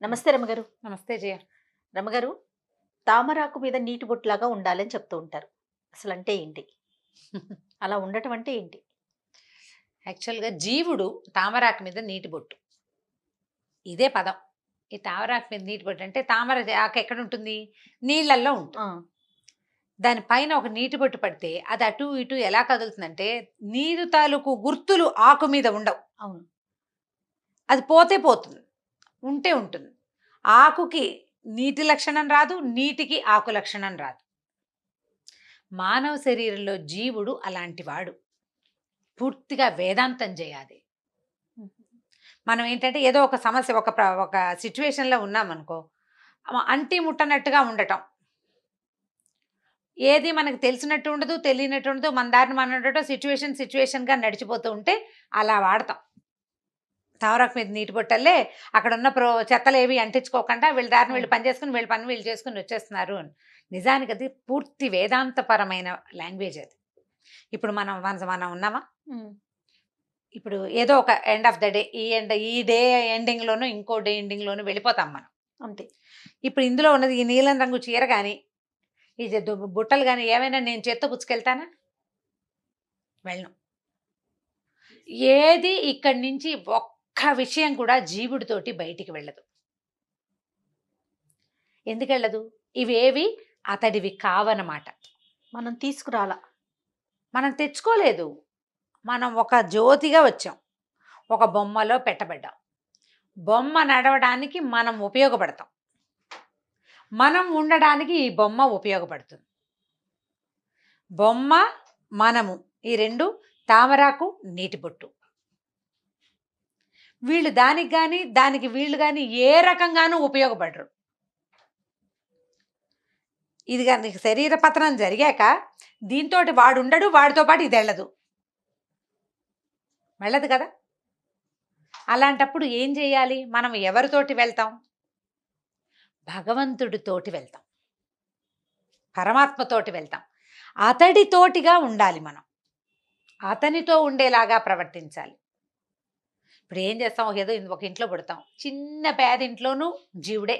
నమస్తే రమగారు. నమస్తే జయ. రమగారు, తామరాకు మీద నీటి బొట్టులాగా ఉండాలని చెప్తూ ఉంటారు. అసలంటే ఏంటి? అలా ఉండటం అంటే ఏంటి? యాక్చువల్‌గా జీవుడు తామరాకు మీద నీటి బొట్టు. ఇదే పదం. ఈ తామరాకు మీద నీటి బొట్టు అంటే తామర ఆకు ఎక్కడుంటుంది? నీళ్ళల్లో ఉంటుంది. ఆ! దాని పైన ఒక నీటి బొట్టు పడితే అది అటు ఇటు ఎలా కదులుతుందంటే నీరు తాలూకు గుర్తులు ఆకు మీద ఉండవు. అవును. అది పోతే పోతుంది. ఉంటే ఉంటుంది. ఆకుకి నీటి లక్షణం రాదు. నీటికి ఆకు లక్షణం రాదు. మానవ శరీరంలో జీవుడు అలాంటి వాడు. పూర్తిగా వేదాంతం చేయాలి. మనం ఏంటంటే ఏదో ఒక సమస్య ఒక సిచ్యువేషన్లో ఉన్నామనుకో, అంటి ముట్టనట్టుగా ఉండటం. ఏది మనకు తెలిసినట్టు ఉండదు, తెలియనట్టు ఉండదు, మన దారిని మనం ఉండటం, సిచ్యువేషన్గా నడిచిపోతూ ఉంటే అలా వాడతాం. తామరాకు మీద నీటి బొట్టల్లే అక్కడ ఉన్న చెత్తలు ఏవి అంటించుకోకుండా వీళ్ళ దారిని వీళ్ళు పని చేసుకుని వీళ్ళ పని వీళ్ళు చేసుకుని వచ్చేస్తున్నారు అని. నిజానికి అది పూర్తి వేదాంతపరమైన లాంగ్వేజ్ అది. ఇప్పుడు మనం ఉన్నామా? ఇప్పుడు ఏదో ఒక ఎండ్ ఆఫ్ ద డే ఈ డే ఎండింగ్లోనూ ఇంకో డే ఎండింగ్లోనూ వెళ్ళిపోతాం మనం. అంతే. ఇప్పుడు ఇందులో ఉన్నది ఈ నీలం రంగు చీర కానీ ఈ బుట్టలు కానీ ఏమైనా నేను చేత్తో పుచ్చుకెళ్తానా? వెళ్ళను. ఏది ఇక్కడి నుంచి ఒక్క విషయం కూడా జీవుడితోటి బయటికి వెళ్ళదు. ఎందుకు వెళ్ళదు? ఇవేవి అతడివి కావనమాట. మనం తీసుకురాలా. మనం తెచ్చుకోలేదు. మనం ఒక జ్యోతిగా వచ్చాం. ఒక బొమ్మలో పెట్టబడ్డాం. బొమ్మ నడవడానికి మనం ఉపయోగపడతాం. మనం ఉండడానికి ఈ బొమ్మ ఉపయోగపడుతుంది. బొమ్మ, మనము, ఈ రెండు తామరాకు, నీటి బొట్టు. వీళ్ళు దానికి కానీ దానికి వీళ్ళు కానీ ఏ రకంగానూ ఉపయోగపడరు. ఇది కానీ శరీర పతనం జరిగాక దీంతో వాడు ఉండడు, వాడితో పాటు ఇది వెళ్ళదు. వెళ్ళదు కదా. అలాంటప్పుడు ఏం చేయాలి? మనం ఎవరితోటి వెళ్తాం? భగవంతుడితోటి వెళ్తాం, పరమాత్మతోటి వెళ్తాం. అతడితోటిగా ఉండాలి మనం. అతనితో ఉండేలాగా ప్రవర్తించాలి. ఇప్పుడు ఏం చేస్తాం? ఏదో ఒక ఇంట్లో పుడతాం. చిన్న పేదింట్లోనూ జీవుడే.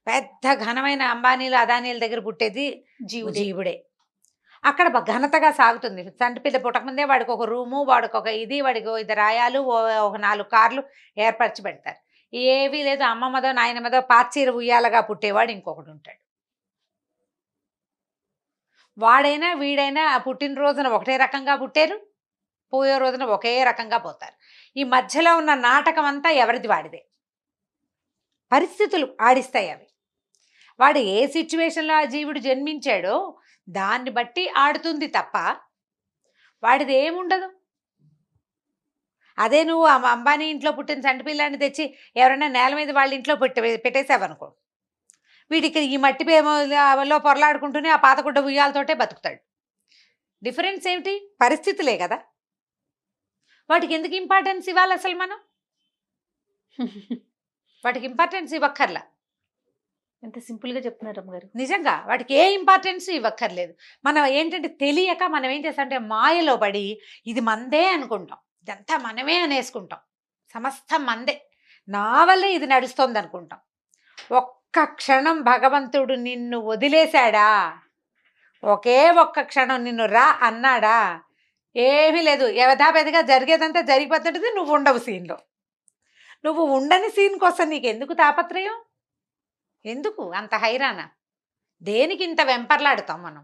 పెద్ద ఘనమైన అంబానీలు అదానీల దగ్గర పుట్టేది జీవుడే. అక్కడ ఘనతగా సాగుతుంది. చంటి పిల్ల పుట్టకముందే వాడికి ఒక రూము, వాడికి ఒక ఇది, వాడికి ఇద్దరు ఆయాలు, ఒక 4 కార్లు ఏర్పరిచి పెడతారు. ఏవీ లేదు. అమ్మమ్మదో నాయనమ్మదో పాచీర ఉయ్యాలగా పుట్టేవాడు ఇంకొకడు ఉంటాడు. వాడైనా వీడైనా పుట్టినరోజున ఒకటే రకంగా పుట్టారు, పోయే రోజున ఒకే రకంగా పోతారు. ఈ మధ్యలో ఉన్న నాటకం అంతా ఎవరిది వాడిదే. పరిస్థితులు ఆడిస్తాయి అవి. వాడు ఏ సిచ్యువేషన్లో ఆ జీవుడు జన్మించాడో దాన్ని బట్టి ఆడుతుంది తప్ప వాడిది ఏముండదు. అదే నువ్వు అంబానీ ఇంట్లో పుట్టిన చంటి పిల్లాన్ని తెచ్చి ఎవరైనా నేల మీద వాళ్ళ ఇంట్లో పెట్టేసావనుకో, వీడికి ఈ మట్టి లో పొరలాడుకుంటూనే ఆ పాతగుడ్డ ఉయ్యాలతోటే బతుకుతాడు. డిఫరెన్స్ ఏమిటి? పరిస్థితులే కదా. వాటికి ఎందుకు ఇంపార్టెన్స్ ఇవ్వాలి అసలు మనం? వాటికి ఇంపార్టెన్స్ ఇవ్వక్కర్లా. ఎంత సింపుల్గా చెప్తున్నారు రమ్మగారు. నిజంగా వాటికి ఏ ఇంపార్టెన్స్ ఇవ్వక్కర్లేదు. మనం ఏంటంటే తెలియక మనం ఏం చేస్తామంటే మాయలో పడి ఇది మందే అనుకుంటాం, ఇదంతా మనమే అనేసుకుంటాం. సమస్తం మందే, నా వల్లే ఇది నడుస్తోంది అనుకుంటాం. ఒక్క క్షణం భగవంతుడు నిన్ను వదిలేశాడా? ఒకే ఒక్క క్షణం నిన్ను రా అన్నాడా? ఏమీ లేదు. యథాపెదగా జరిగేదంతా జరిగిపోతుంటుంది. నువ్వు ఉండవు సీన్లో. నువ్వు ఉండని సీన్ కోసం నీకు ఎందుకు తాపత్రయం? ఎందుకు అంత హైరాణ? దేనికి ఇంత వెంపర్లాడుతాం మనం?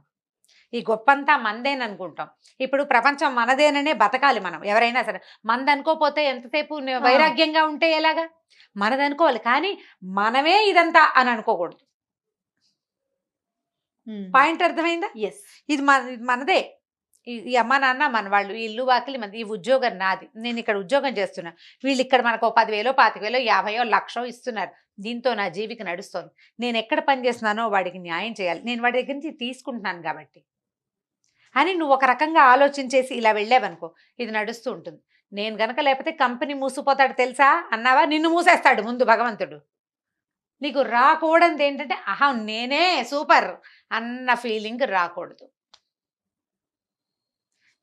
ఈ గొప్పంతా మందేననుకుంటాం. ఇప్పుడు ప్రపంచం మనదేననే బతకాలి మనం. ఎవరైనా సరే మనదనుకోపోతే ఎంతసేపు వైరాగ్యంగా ఉంటే ఎలాగా? మనదనుకోవాలి, కానీ మనమే ఇదంతా అని అనుకోకూడదు. పాయింట్ అర్థమైందా? ఇది మనదే. ఈ అమ్మ నాన్న మన వాళ్ళు, ఈ ఇల్లు వాకిలి మనది, ఈ ఉద్యోగం నాది, నేను ఇక్కడ ఉద్యోగం చేస్తున్నా, వీళ్ళు ఇక్కడ మనకు 10,000 25,000 50 లక్ష ఇస్తున్నారు, దీంతో నా జీవిక నడుస్తోంది. నేను ఎక్కడ పని చేస్తున్నానో వాడికి న్యాయం చేయాలి, నేను వాడి దగ్గర నుంచి తీసుకుంటున్నాను కాబట్టి అని నువ్వు ఒక రకంగా ఆలోచించేసి ఇలా వెళ్ళావనుకో, ఇది నడుస్తూ ఉంటుంది. నేను గనక లేకపోతే కంపెనీ మూసిపోతాడు తెలుసా అన్నావా, నిన్ను మూసేస్తాడు ముందు భగవంతుడు. నీకు రాకూడదు ఏంటంటే అహం నేనే సూపర్ అన్న ఫీలింగ్ రాకూడదు.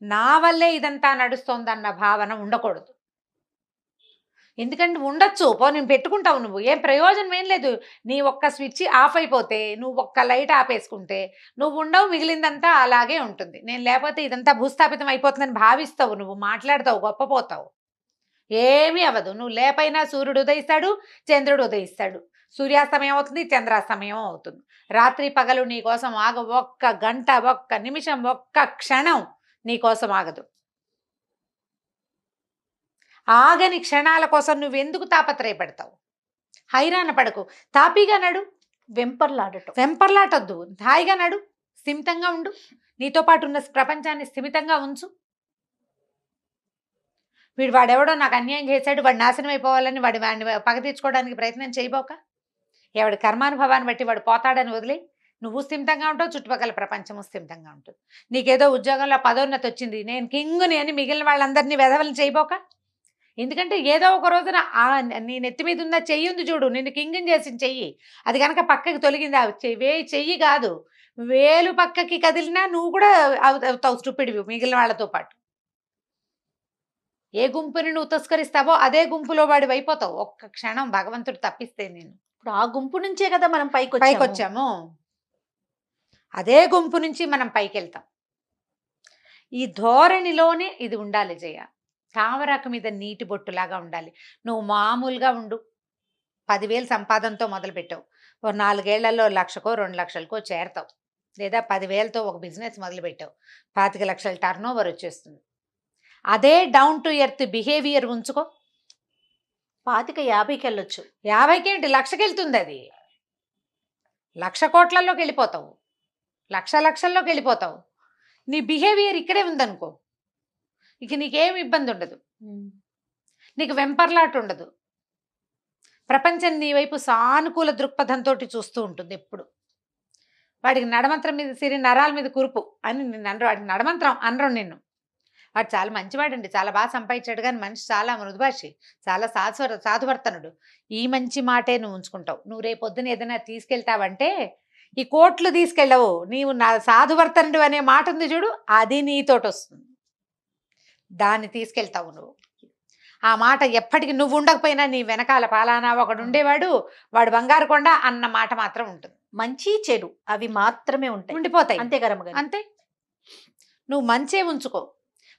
నా వల్లే ఇదంతా నడుస్తోందన్న భావన ఉండకూడదు. ఎందుకంటే ఉండొచ్చు నేను పెట్టుకుంటావు, నువ్వు ఏం ప్రయోజనం ఏం లేదు. నీ ఒక్క స్విచ్ ఆఫ్ అయిపోతే, నువ్వు ఒక్క లైట్ ఆపేసుకుంటే నువ్వు ఉండవు, మిగిలిందంతా అలాగే ఉంటుంది. నేను లేకపోతే ఇదంతా భూస్థాపితం అయిపోతుందని భావిస్తావు, నువ్వు మాట్లాడతావు, గొప్పపోతావు. ఏమీ అవ్వదు. నువ్వు లేపైనా సూర్యుడు ఉదయిస్తాడు, చంద్రుడు ఉదయిస్తాడు, సూర్యాస్తమయం అవుతుంది, చంద్రాస్తమయం అవుతుంది. రాత్రి పగలు నీ కోసం ఆగ, ఒక్క గంట, ఒక్క నిమిషం, ఒక్క క్షణం నీ కోసం ఆగదు. ఆగని క్షణాల కోసం నువ్వెందుకు తాపత్రయపడతావు? హైరాణ పడకు, తాపీగా నడు. వెంపర్లాటొద్దు, హాయిగా నడు, స్థిమితంగా ఉండు. నీతో పాటు ఉన్న ప్రపంచాన్ని స్థిమితంగా ఉంచు. వాడెవడో నాకు అన్యాయం చేశాడు, వాడు నాశనం అయిపోవాలని వాడిని పగ తీర్చుకోవడానికి ప్రయత్నం చేయబోక, ఎవడి కర్మానుభవాన్ని బట్టి వాడు పోతాడని వదిలి నువ్వు స్థిమితంగా ఉంటావు, చుట్టుపక్కల ప్రపంచము స్థిమితంగా ఉంటుంది. నీకేదో ఉద్యోగంలో పదోన్నతి వచ్చింది, నేను కింగుని అని మిగిలిన వాళ్ళందరినీ వెధవలను చేయబోక. ఎందుకంటే ఏదో ఒక రోజున నీ నెత్తి మీద ఉన్న చెయ్యి ఉంది చూడు, నిన్ను కింగుని చేసిన చెయ్యి, అది కనుక పక్కకి తొలగింది, చెయ్యి కాదు, వేలు పక్కకి కదిలినా నువ్వు కూడా అవుతావు స్టూపిడ్వి మిగిలిన వాళ్ళతో పాటు. ఏ గుంపుని నువ్వు తస్కరిస్తావో అదే గుంపులో వాడి అయిపోతావు ఒక్క క్షణం భగవంతుడు తప్పిస్తే. నేను ఇప్పుడు ఆ గుంపు నుంచే కదా మనం పైకొచ్చాము, అదే గుంపు నుంచి మనం పైకి వెళ్తాం. ఈ ధోరణిలోనే ఇది ఉండాలి జయ. తామరాకు మీద నీటి బొట్టులాగా ఉండాలి. నువ్వు మామూలుగా ఉండు, 10,000 సంపాదనతో మొదలుపెట్టావు, ఓ 4 ఏళ్లలో 1,00,000కో 2,00,000కో చేరతావు. లేదా 10,000తో ఒక బిజినెస్ మొదలుపెట్టావు, 25,00,000 టర్న్ ఓవర్ వచ్చేస్తుంది. అదే డౌన్ టు ఎర్త్ బిహేవియర్ ఉంచుకో, 50,000కి వెళ్ళొచ్చు. 50కి ఏంటి, 1,00,000కి వెళ్తుంది. అది 1,00,000 కోట్లలోకి వెళ్ళిపోతావు, లక్షల్లోకి వెళ్ళిపోతావు. నీ బిహేవియర్ ఇక్కడే ఉందనుకో, ఇక నీకేం ఇబ్బంది ఉండదు, నీకు వెంపర్లాట ఉండదు. ప్రపంచం నీ వైపు సానుకూల దృక్పథంతో చూస్తూ ఉంటుంది ఎప్పుడు. వాడికి నడమంత్రం మీద సిరి, నరాల మీద కురుపు అని నిన్ను అనరు, వాడికి నడమంత్రం అనరు నిన్ను. వాడు చాలా మంచివాడండి, చాలా బాగా సంపాదించాడు, కానీ మనిషి చాలా మృదుభాషి, చాలా సాధువర్తనుడు. ఈ మంచి మాటే నువ్వు ఉంచుకుంటావు. నువ్వు రేపొద్దున ఏదైనా తీసుకెళ్తావంటే ఈ కోట్లు తీసుకెళ్ళవు, నీవు నా సాధువర్తనుడు అనే మాట ఉంది చూడు, అది నీతోటి వస్తుంది, దాన్ని తీసుకెళ్తావు నువ్వు. ఆ మాట ఎప్పటికీ నువ్వు ఉండకపోయినా నీ వెనకాల పాలానా ఒకడు ఉండేవాడు, వాడు బంగారు కొండ అన్న మాట మాత్రం ఉంటుంది. మంచి చెడు అవి మాత్రమే ఉంటాయి, ఉండిపోతాయి, అంతే కదా. అంతే. నువ్వు మంచే ఉంచుకో.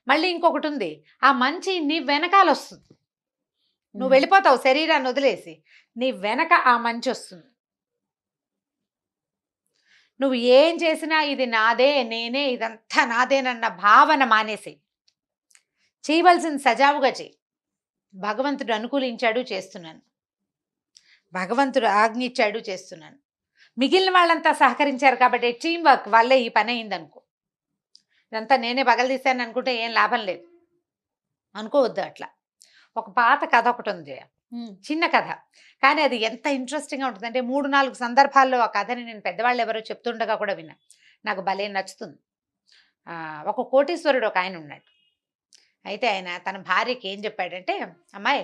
మళ్ళీ ఇంకొకటి ఉంది, ఆ మంచి నీ వెనకాల వస్తుంది. నువ్వు వెళ్ళిపోతావు శరీరాన్ని వదిలేసి, నీ వెనక ఆ మంచి వస్తుంది. నువ్వు ఏం చేసినా ఇది నాదే, నేనే, ఇదంతా నాదేనన్న భావన మానేసి చేయవలసింది సజావుగా చెయ్యి. భగవంతుడు అనుకూలించాడు, చేస్తున్నాను, భగవంతుడు ఆజ్ఞించాడు, చేస్తున్నాను. మిగిలిన వాళ్ళంతా సహకరించారు కాబట్టి టీం వర్క్ వల్లే ఈ పని అయిందనుకో. ఇదంతా నేనే పగలదీశాను అనుకుంటే ఏం లాభం లేదు, అనుకోవద్దు అట్లా. ఒక పాత కథ ఒకటి ఉంది, చిన్న కథ, కానీ అది ఎంత ఇంట్రెస్టింగ్గా ఉంటుందంటే 3-4 సందర్భాల్లో ఆ కథని నేను పెద్దవాళ్ళు ఎవరో చెప్తుండగా కూడా విన్నా, నాకు భలే నచ్చుతుంది. ఒక కోటీశ్వరుడు ఒక ఆయన ఉన్నాడు. అయితే ఆయన తన భార్యకి ఏం చెప్పాడంటే, అమ్మాయి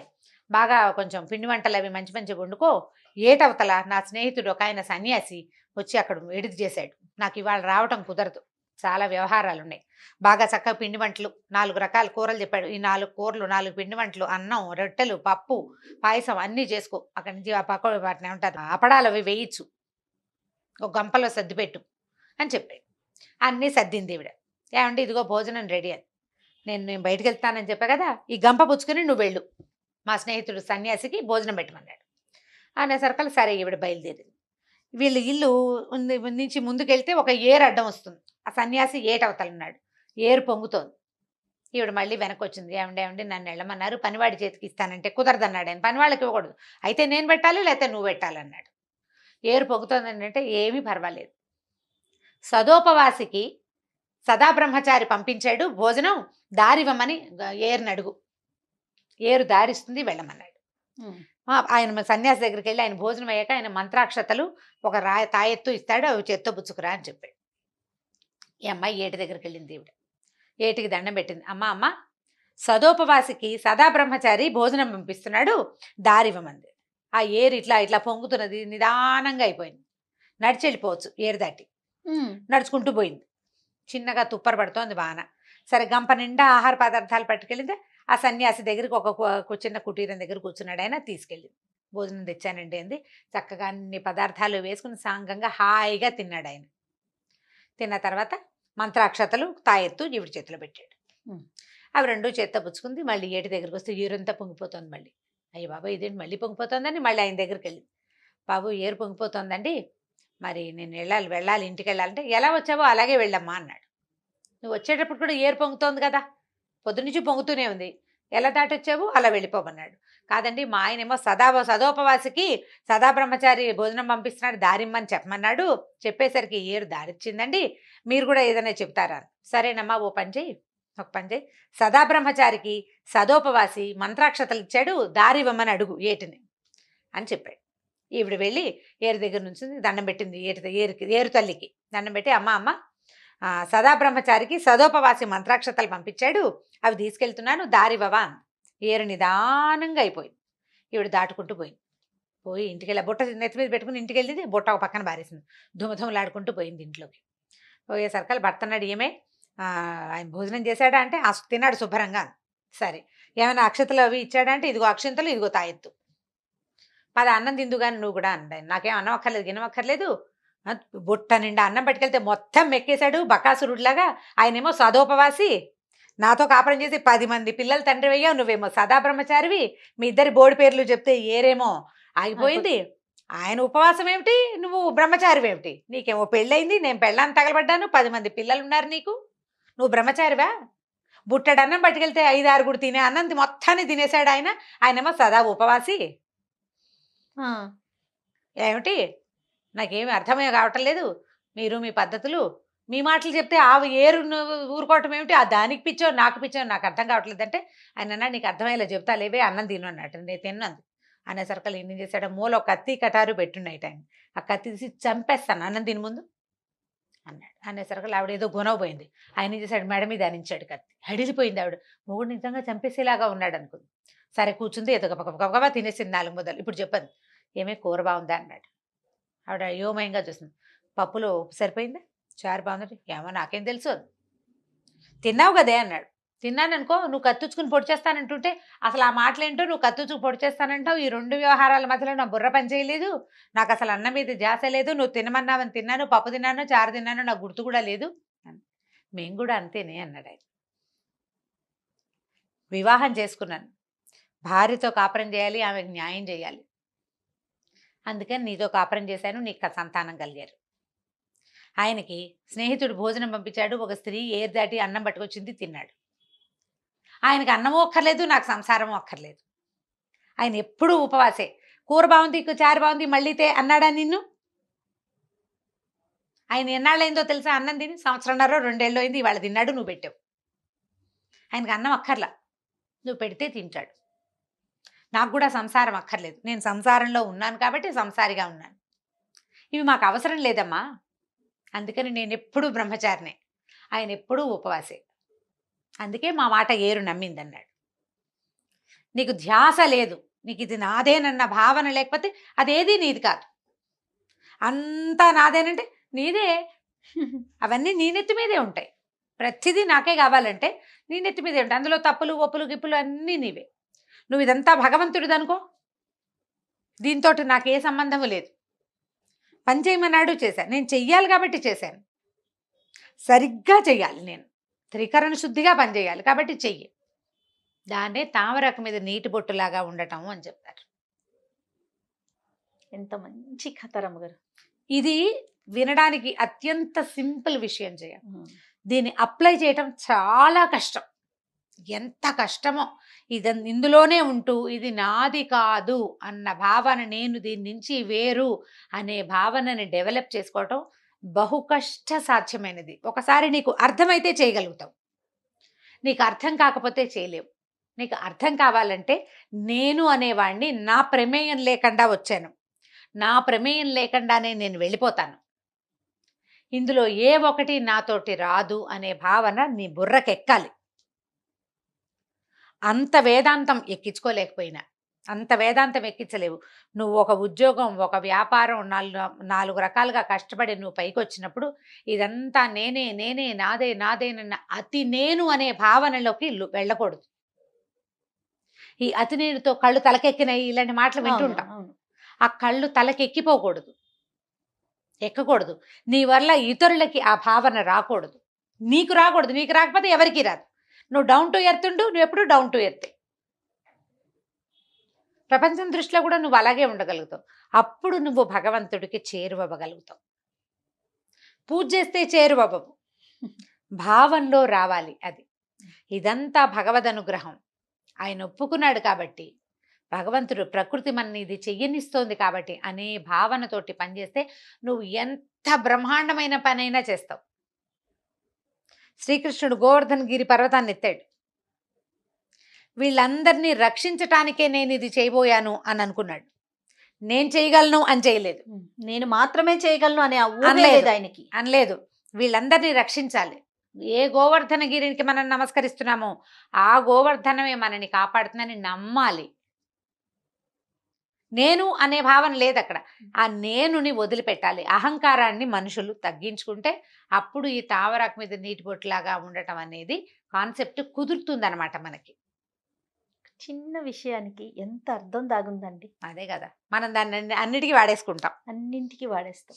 బాగా కొంచెం పిండి వంటలు అవి మంచి మంచిగా వండుకో, ఏటవతల నా స్నేహితుడు ఒక ఆయన సన్యాసి వచ్చి అక్కడ విడిది చేశాడు, నాకు ఇవాళ రావటం కుదరదు, చాలా వ్యవహారాలు ఉన్నాయి, బాగా చక్కగా పిండి వంటలు 4 రకాల కూరలు చెప్పాడు, ఈ 4 కూరలు 4 పిండి వంటలు, అన్నం, రొట్టెలు, పప్పు, పాయసం అన్నీ చేసుకో, అక్కడి నుంచి ఆ పక్క వాటిని ఏమంటారు అపడాలు అవి వేయించు, ఒక గంపలో సర్దిపెట్టు అని చెప్పాడు. అన్నీ సర్దింది ఈవిడ. ఏమంటే ఇదిగో భోజనం రెడీ అని, నేను బయటకు వెళ్తానని చెప్పా కదా, ఈ గంప పుచ్చుకొని నువ్వు వెళ్ళు, మా స్నేహితుడు సన్యాసికి భోజనం పెట్టమన్నాడు అనేసరికల్ సరే ఈవిడ బయలుదేరింది. వీళ్ళు ఇల్లు నుంచి ముందుకెళ్తే ఒక ఏరు అడ్డం వస్తుంది, ఆ సన్యాసి ఏటవతలున్నాడు, ఏరు పొంగుతోంది. ఈవిడ మళ్ళీ వెనక్కి వచ్చింది, ఏమండి నన్ను వెళ్ళమన్నారు, పనివాడి చేతికి ఇస్తానంటే కుదరదన్నాడు ఆయన, పనివాళ్ళకి ఇవ్వకూడదు, అయితే నేను పెట్టాలి లేకపోతే నువ్వు పెట్టాలన్నాడు. ఏరు పొంగుతోంది అంటే ఏమీ పర్వాలేదు, సదోపవాసికి సదా బ్రహ్మచారి పంపించాడు భోజనం, దారివ్వమని ఏరుని అడుగు, ఏరు దారిస్తుంది, వెళ్ళమన్నాడు. ఆయన సన్యాసి దగ్గరికి వెళ్ళి ఆయన భోజనం అయ్యాక ఆయన మంత్రాక్షతలు ఒక తాయెత్తు ఇస్తాడు, అవి చేత్తో పుచ్చుకురా అని చెప్పాడు. ఈ అమ్మాయి ఏటి దగ్గరికి వెళ్ళింది, ఈవిడ ఏటికి దండం పెట్టింది, అమ్మ సదోపవాసికి సదా బ్రహ్మచారి భోజనం పంపిస్తున్నాడు, దారివ్వమంది. ఆ ఏరు ఇట్లా ఇట్లా పొంగుతున్నది, నిదానంగా అయిపోయింది, నడిచి వెళ్ళిపోవచ్చు, ఏరు దాటి నడుచుకుంటూ పోయింది. చిన్నగా తుప్పర పడుతోంది వాన. సరే గంప నిండా ఆహార పదార్థాలు పట్టుకెళ్ళింది, ఆ సన్యాసి దగ్గరికి ఒక చిన్న కుటీరం దగ్గర కూర్చున్నాడు. ఆయన తీసుకెళ్ళి భోజనం తెచ్చానండి అంది. చక్కగా అన్ని పదార్థాలు వేసుకుని సాంగంగా హాయిగా తిన్నాడు ఆయన. తిన్న తర్వాత మంత్రాక్షతలు తాయెత్తు ఈవిడ చేతిలో పెట్టాడు. అవి రెండు చేత్తో పుచ్చుకుంది. మళ్ళీ ఏటి దగ్గరికి వస్తే ఏరంతా పొంగిపోతుంది. మళ్ళీ అయ్య బాబా ఇదేంటి మళ్ళీ పొంగిపోతుందని మళ్ళీ ఆయన దగ్గరికి వెళ్ళింది. బాబు ఏరు పొంగిపోతుందండి, మరి నేను వెళ్ళాలి ఇంటికి వెళ్ళాలంటే, ఎలా వచ్చావో అలాగే వెళ్ళమ్మా అన్నాడు. నువ్వు వచ్చేటప్పుడు కూడా ఏరు పొంగుతోంది కదా, పొద్దునుంచి పొంగుతూనే ఉంది, ఎలా దాటొచ్చావు అలా వెళ్ళిపోమన్నాడు. కాదండి మా ఆయనేమో సదోపవాసికి సదా బ్రహ్మచారి భోజనం పంపిస్తున్నాడు, దారిమ్మని చెప్పమన్నాడు, చెప్పేసరికి ఏరు దారిచ్చిందండి, మీరు కూడా ఏదైనా చెప్తారా? సరేనమ్మా ఒక పని చేయి సదా బ్రహ్మచారికి సదోపవాసి మంత్రాక్షతలు ఇచ్చాడు, దారి ఇవ్వమని అడుగు ఏటిని అని చెప్పాడు. ఈవిడ వెళ్ళి ఏరు దగ్గర నుంచి దండం పెట్టింది. ఏరు తల్లికి దండం పెట్టి, అమ్మ సదా బ్రహ్మచారికి సదోపవాసి మంత్రాక్షతలు పంపించాడు, అవి తీసుకెళ్తున్నాను, దారివ్వవా అంది. ఏరు నిదానంగా అయిపోయింది. ఈవిడ దాటుకుంటూ పోయి ఇంటికి బుట్ట నెత్తి మీద పెట్టుకుని ఇంటికి వెళ్ళింది. బుట్ట ఒక పక్కన బారేసింది. ధుమధుమలాడుకుంటూ పోయింది ఇంట్లోకి. పోయేసరికల్ భర్త అన్నాడు, ఏమే ఆయన భోజనం చేశాడా అంటే, తిన్నాడు శుభ్రంగా. సరే ఏమైనా అక్షతలు అవి ఇచ్చాడా అంటే, ఇదిగో అక్షంతలు, ఇదిగో తాయెత్తు, పద అన్నం తిందు కానీ నువ్వు కూడా అంది. నాకేం అన్నం అక్కర్లేదు, గిన్నెమక్కర్లేదు, బుట్ట నిండా అన్నం పట్టుకెళ్తే మొత్తం మెక్కేశాడు బకాసురుడిలాగా. ఆయనేమో సదోపవాసి, నాతో కాపురం చేసి 10 మంది పిల్లలు తండ్రి అయ్యావు, నువ్వేమో సదా బ్రహ్మచారివి, మీ ఇద్దరి బోడి పేర్లు చెప్తే ఏరేమో ఆగిపోయింది, ఆయన ఉపవాసం ఏమిటి, నువ్వు బ్రహ్మచారివి ఏమిటి, నీకేమో పెళ్ళయింది, నేను పెళ్ళాన్ని తగలబడ్డాను, 10 మంది పిల్లలు ఉన్నారు నీకు, నువ్వు బ్రహ్మచారివా? బుట్టడు అన్నం పట్టుకెళ్తే 5, 6 తినే అన్నం మొత్తాన్ని తినేశాడు ఆయన, ఆయనేమో సదా ఉపవాసి. ఏమిటి నాకేమి అర్థమే కావటం లేదు, మీరు మీ పద్ధతులు, మీ మాటలు చెప్తే ఆ ఏరు ఊరుకోవటం ఏమిటి, ఆ దానికి పిచ్చో నాకు పిచ్చో నాకు అర్థం కావట్లేదు అంటే, ఆయన అన్నాడు, నీకు అర్థమయ్యేలా చెప్తా లేవే, అన్నం తిను అన్నట్టు. నేను తిన్నాను అనేసరికి ఏం చేశాడు, మూల ఒక కత్తి కటారు పెట్టున్నాయి ఆయన, ఆ కత్తి తీసి చంపేస్తాను అన్నం తిని ముందు అన్నాడు. అనేసరికి ఆవిడ ఏదో గుణవపోయింది. ఆయన ఏం చేశాడు, మెడ మీద అనించాడు కత్తి. హడిలిపోయింది ఆవిడ, మొగుడు నిజంగా చంపేసేలాగా ఉన్నాడు అనుకుంది. సరే కూర్చుంది, ఏదో గబగబా తినేసింది 4 ముద్దలు. ఇప్పుడు చెప్పండి ఏమే కూర బాగుందా అన్నాడు. ఆవిడ అయోమయంగా చూసింది. పప్పులో ఉప్పు సరిపోయిందా, చారు బాగుందంటే, ఏమో నాకేం తెలుసు, తిన్నావు కదే అన్నాడు. తిన్నాను అనుకో, నువ్వు కత్తుచ్చుకుని పొడి చేస్తానంటుంటే అసలు ఆ మాటలేంటో, నువ్వు కత్తుచ్చుకు పొడి చేస్తానంటావు, ఈ 2 వ్యవహారాల మధ్యలో నా బుర్ర పని చేయలేదు, నాకు అసలు అన్నం మీద ధ్యాస లేదు, నువ్వు తినమన్నావని తిన్నాను, పప్పు తిన్నాను, చారు తిన్నాను, నాకు గుర్తు కూడా లేదు. మేము కూడా అంతేనే అన్నాడు ఆయన. వివాహం చేసుకున్నాను, భార్యతో కాపురం చేయాలి, ఆమెకు న్యాయం చేయాలి, అందుకని నీతో కాపురం చేశాను, నీకు సంతానం కలిగారు. ఆయనకి స్నేహితుడు భోజనం పంపించాడు, ఒక స్త్రీ ఏరు దాటి అన్నం పట్టుకొచ్చింది, తిన్నాడు. ఆయనకి అన్నమూ అక్కర్లేదు, నాకు సంసారము అక్కర్లేదు, ఆయన ఎప్పుడూ ఉపవాసే. కూర బాగుంది, చారు బాగుంది, మళ్ళీతే అన్నాడా నిన్ను? ఆయన ఎన్నాళ్ళైందో తెలుసా అన్నం తిని? 1.5 2 అయింది, ఇవాళ తిన్నాడు, నువ్వు పెట్టావు. ఆయనకి అన్నం అక్కర్లా, నువ్వు పెడితే తింటాడు. నాకు కూడా సంసారం అక్కర్లేదు, నేను సంసారంలో ఉన్నాను కాబట్టి సంసారిగా ఉన్నాను, ఇవి మాకు అవసరం లేదమ్మా, అందుకని నేను ఎప్పుడూ బ్రహ్మచారినే, ఆయన ఎప్పుడూ ఉపవాసే, అందుకే మా మాట ఏరు నమ్మిందన్నాడు. నీకు ధ్యాస లేదు, నీకు ఇది నాదేనన్న భావన లేకపోతే అదేది నీది కాదు, అంతా నాదేనంటే నీదే, అవన్నీ నీ నెత్తి మీదే ఉంటాయి, ప్రతిదీ నాకే కావాలంటే నీ నెత్తి మీదే ఉంటాయి, అందులో తప్పులు ఒప్పులు గిప్పులు అన్నీ నీవే, నువ్వు ఇదంతా భగవంతుడిది అనుకో, దీంతో నాకు ఏ సంబంధము లేదు, పని చేయమన్నాడు చేశాను, నేను చెయ్యాలి కాబట్టి చేశాను, సరిగ్గా చెయ్యాలి, నేను త్రికరణ శుద్ధిగా పనిచేయాలి కాబట్టి చెయ్యి, దాన్నే తామరాకు మీద నీటి బొట్టులాగా ఉండటం అని చెప్తారు. ఎంత మంచి కథ రమ్మగారు. ఇది వినడానికి అత్యంత సింపుల్ విషయం చేయ, దీన్ని అప్లై చేయటం చాలా కష్టం, ఎంత కష్టమో. ఇందులోనే ఉంటూ ఇది నాది కాదు అన్న భావన, నేను దీని నుంచి వేరు అనే భావనని డెవలప్ చేసుకోవటం బహు కష్ట సాధ్యమైనది. ఒకసారి నీకు అర్థమైతే చేయగలుగుతావు, నీకు అర్థం కాకపోతే చేయలేవు. నీకు అర్థం కావాలంటే, నేను అనేవాడిని నా ప్రమేయం లేకుండా వచ్చాను, నా ప్రమేయం లేకుండానే నేను వెళ్ళిపోతాను, ఇందులో ఏ ఒకటి నాతోటి రాదు అనే భావన నీ బుర్రకెక్కాలి. అంత వేదాంతం ఎక్కించుకోలేకపోయినా, అంత వేదాంతం ఎక్కించలేవు. నువ్వు ఒక ఉద్యోగం, ఒక వ్యాపారం, 4 రకాలుగా కష్టపడి నువ్వు పైకి వచ్చినప్పుడు ఇదంతా నేనే నాదేనన్న అతి నేను అనే భావనలోకి వెళ్ళకూడదు. ఈ అతినీరుతో కళ్ళు తలకెక్కినాయి ఇలాంటి మాటలు అవును, వింటుంటాం. అవును. ఆ కళ్ళు తలకెక్కిపోకూడదు, ఎక్కకూడదు. నీ వల్ల ఇతరులకి ఆ భావన రాకూడదు, నీకు రాకూడదు. నీకు రాకపోతే ఎవరికి రాదు. నువ్వు డౌన్ టు ఎర్త్ ఉండు, నువ్వు ఎప్పుడు డౌన్ టు ఎర్త్. ప్రపంచం దృష్టిలో కూడా నువ్వు అలాగే ఉండగలుగుతావు. అప్పుడు నువ్వు భగవంతుడికి చేరువవ్వగలుగుతావు. పూజ చేస్తే చేరువవ్వవు, భావంలో రావాలి అది. ఇదంతా భగవద్ అనుగ్రహం. ఆయన ఒప్పుకున్నాడు కాబట్టి, భగవంతుడు ప్రకృతి మన ఇది చెయ్యనిస్తోంది కాబట్టి అనే భావనతోటి పనిచేస్తే నువ్వు ఎంత బ్రహ్మాండమైన పనైనా చేస్తావు. శ్రీకృష్ణుడు గోవర్ధన గిరి పర్వతాన్ని ఎత్తాడు. వీళ్ళందరినీ రక్షించటానికే నేను ఇది చేయబోయాను అని అనుకున్నాడు. నేను చేయగలను అని చేయలేదు. నేను మాత్రమే చేయగలను అనే ఆ ఊహే అనలేదు. లేదు ఆయనకి. అనలేదు, వీళ్ళందరినీ రక్షించాలి. ఏ గోవర్ధన గిరికి మనం నమస్కరిస్తున్నామో ఆ గోవర్ధనమే మనని కాపాడుతుందని నమ్మాలి. నేను అనే భావన లేదు అక్కడ. ఆ నేనుని వదిలిపెట్టాలి. అహంకారాన్ని మనుషులు తగ్గించుకుంటే అప్పుడు ఈ తామరాకు మీద నీటి బొట్టులాగా ఉండటం అనేది కాన్సెప్ట్ కుదురుతుందన్నమాట మనకి. చిన్న విషయానికి ఎంత అర్థం దాగుందండి. అదే కదా, మనం దాన్ని అన్నిటికీ వాడేసుకుంటాం. అన్నింటికి వాడేస్తాం.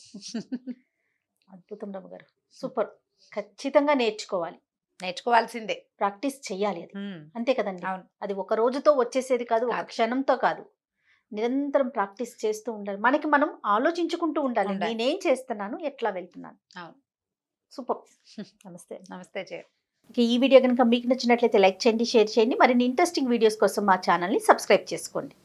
అద్భుతం రమ్మ గారు, సూపర్. ఖచ్చితంగా నేర్చుకోవాలి, నేర్చుకోవాల్సిందే. ప్రాక్టీస్ చెయ్యాలి అది. ఉమ్, అంతే కదండి. అవును. అది ఒక రోజుతో వచ్చేసేది కాదు, ఒక కాదు. క్షణంతో కాదు. నిరంతరం ప్రాక్టీస్ చేస్తూ ఉండాలి. మనకి మనం ఆలోచించుకుంటూ ఉండాలి. ఉండాలి. నేనేం చేస్తున్నాను, ఎట్లా వెళ్తున్నాను. అవును. సూపర్. నమస్తే. నమస్తే జయ. ఈ వీడియో కనుక మీకు నచ్చినట్లయితే లైక్ చేయండి, షేర్ చేయండి. మరిన్ని ఇంట్రెస్టింగ్ వీడియోస్ కోసం మా ఛానల్ని సబ్స్క్రైబ్ చేసుకోండి.